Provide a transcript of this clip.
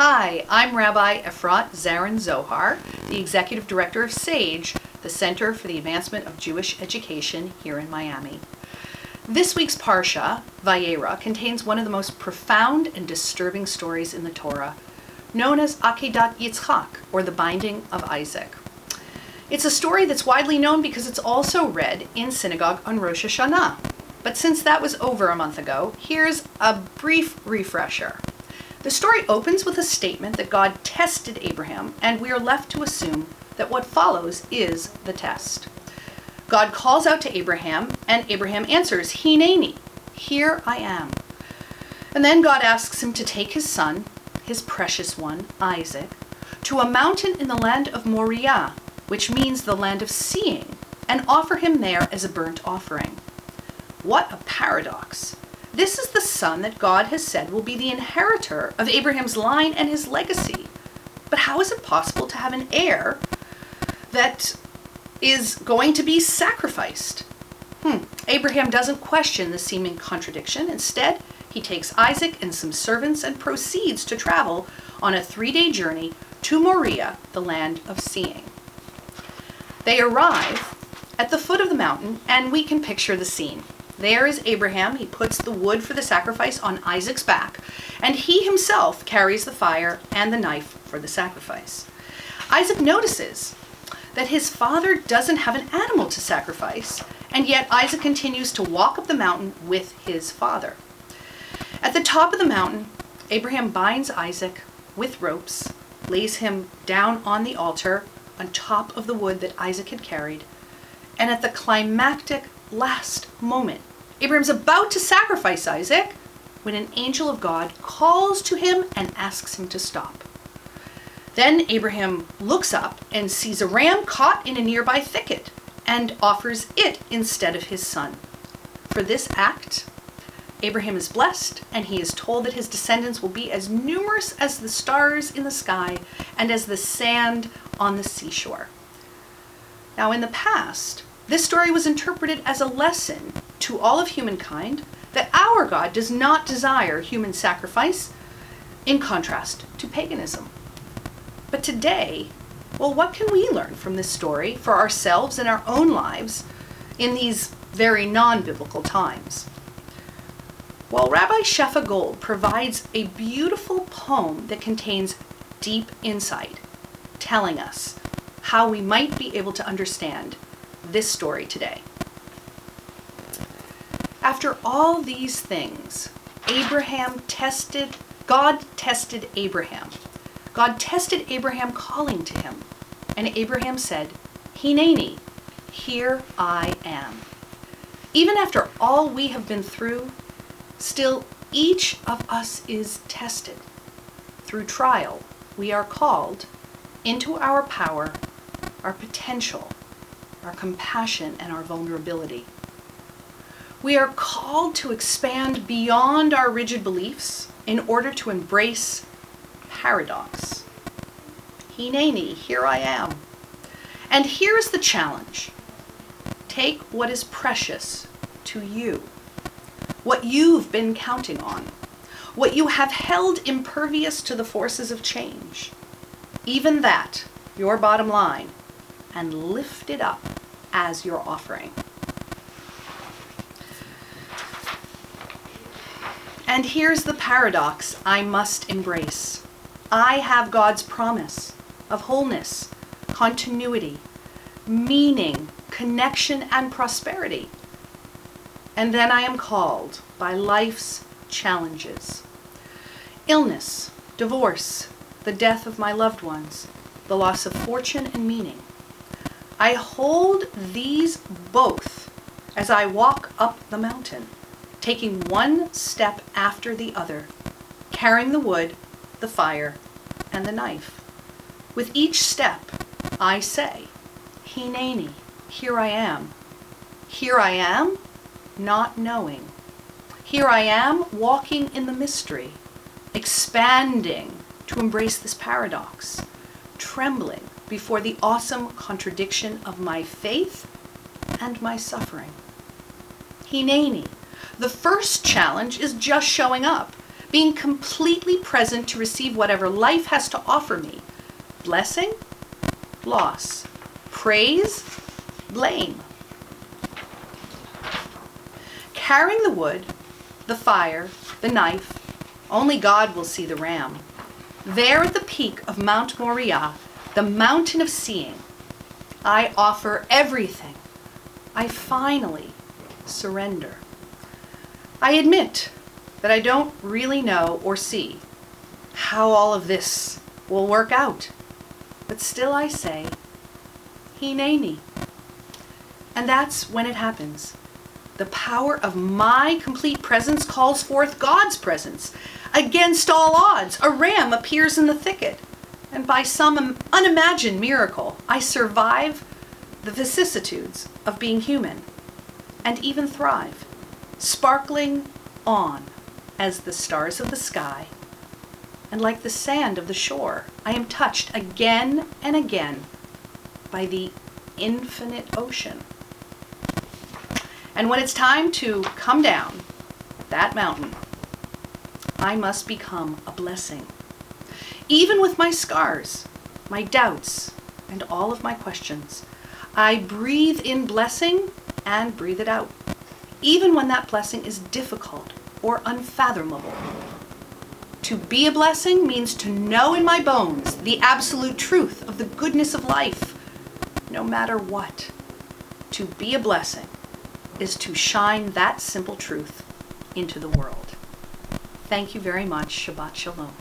Hi, I'm Rabbi Efrat Zarren Zohar, the Executive Director of SAGE, the Center for the Advancement of Jewish Education here in Miami. This week's Parsha, Vayera, contains one of the most profound and disturbing stories in the Torah, known as Akedat Yitzchak, or the Binding of Isaac. It's a story that's widely known because it's also read in synagogue on Rosh Hashanah. But since that was over a month ago, here's a brief refresher. The story opens with a statement that God tested Abraham, and we are left to assume that what follows is the test. God calls out to Abraham, and Abraham answers, Hineni, here I am. And then God asks him to take his son, his precious one, Isaac, to a mountain in the land of Moriah, which means the land of seeing, and offer him there as a burnt offering. What a paradox. This is the son that God has said will be the inheritor of Abraham's line and his legacy. But how is it possible to have an heir that is going to be sacrificed? Abraham doesn't question the seeming contradiction. Instead, he takes Isaac and some servants and proceeds to travel on a 3-day journey to Moriah, the land of seeing. They arrive at the foot of the mountain, and we can picture the scene. There is Abraham. He puts the wood for the sacrifice on Isaac's back, and he himself carries the fire and the knife for the sacrifice. Isaac notices that his father doesn't have an animal to sacrifice, and yet Isaac continues to walk up the mountain with his father. At the top of the mountain, Abraham binds Isaac with ropes, lays him down on the altar on top of the wood that Isaac had carried, and at the climactic last moment, Abraham's about to sacrifice Isaac when an angel of God calls to him and asks him to stop. Then Abraham looks up and sees a ram caught in a nearby thicket and offers it instead of his son. For this act, Abraham is blessed, and he is told that his descendants will be as numerous as the stars in the sky and as the sand on the seashore. Now, in the past, this story was interpreted as a lesson to all of humankind that our God does not desire human sacrifice, in contrast to paganism. But today, what can we learn from this story for ourselves and our own lives in these very non-biblical times? Well, Rabbi Shefa Gold provides a beautiful poem that contains deep insight, telling us how we might be able to understand this story today. After all these things, God tested Abraham. God tested Abraham, calling to him. And Abraham said, Hineni, here I am. Even after all we have been through, still each of us is tested. Through trial, we are called into our power, our potential, our compassion, and our vulnerability. We are called to expand beyond our rigid beliefs in order to embrace paradox. Hineni, here I am. And here is the challenge. Take what is precious to you, what you've been counting on, what you have held impervious to the forces of change, even that, your bottom line, and lift it up as your offering. And here's the paradox I must embrace. I have God's promise of wholeness, continuity, meaning, connection, and prosperity. And then I am called by life's challenges. Illness, divorce, the death of my loved ones, the loss of fortune and meaning. I hold these both as I walk up the mountain, taking one step after the other, carrying the wood, the fire, and the knife. With each step, I say, Hineni, here I am. Here I am, not knowing. Here I am, walking in the mystery, expanding to embrace this paradox, trembling before the awesome contradiction of my faith and my suffering. Hineni, the first challenge is just showing up, being completely present to receive whatever life has to offer me. Blessing, loss, praise, blame. Carrying the wood, the fire, the knife, only God will see the ram. There at the peak of Mount Moriah, the mountain of seeing, I offer everything. I finally surrender. I admit that I don't really know or see how all of this will work out. But still I say, Hineni. And that's when it happens. The power of my complete presence calls forth God's presence. Against all odds, a ram appears in the thicket. And by some unimagined miracle, I survive the vicissitudes of being human and even thrive, sparkling on as the stars of the sky. And like the sand of the shore, I am touched again and again by the infinite ocean. And when it's time to come down that mountain, I must become a blessing. Even with my scars, my doubts, and all of my questions, I breathe in blessing and breathe it out, even when that blessing is difficult or unfathomable. To be a blessing means to know in my bones the absolute truth of the goodness of life, no matter what. To be a blessing is to shine that simple truth into the world. Thank you very much. Shabbat Shalom.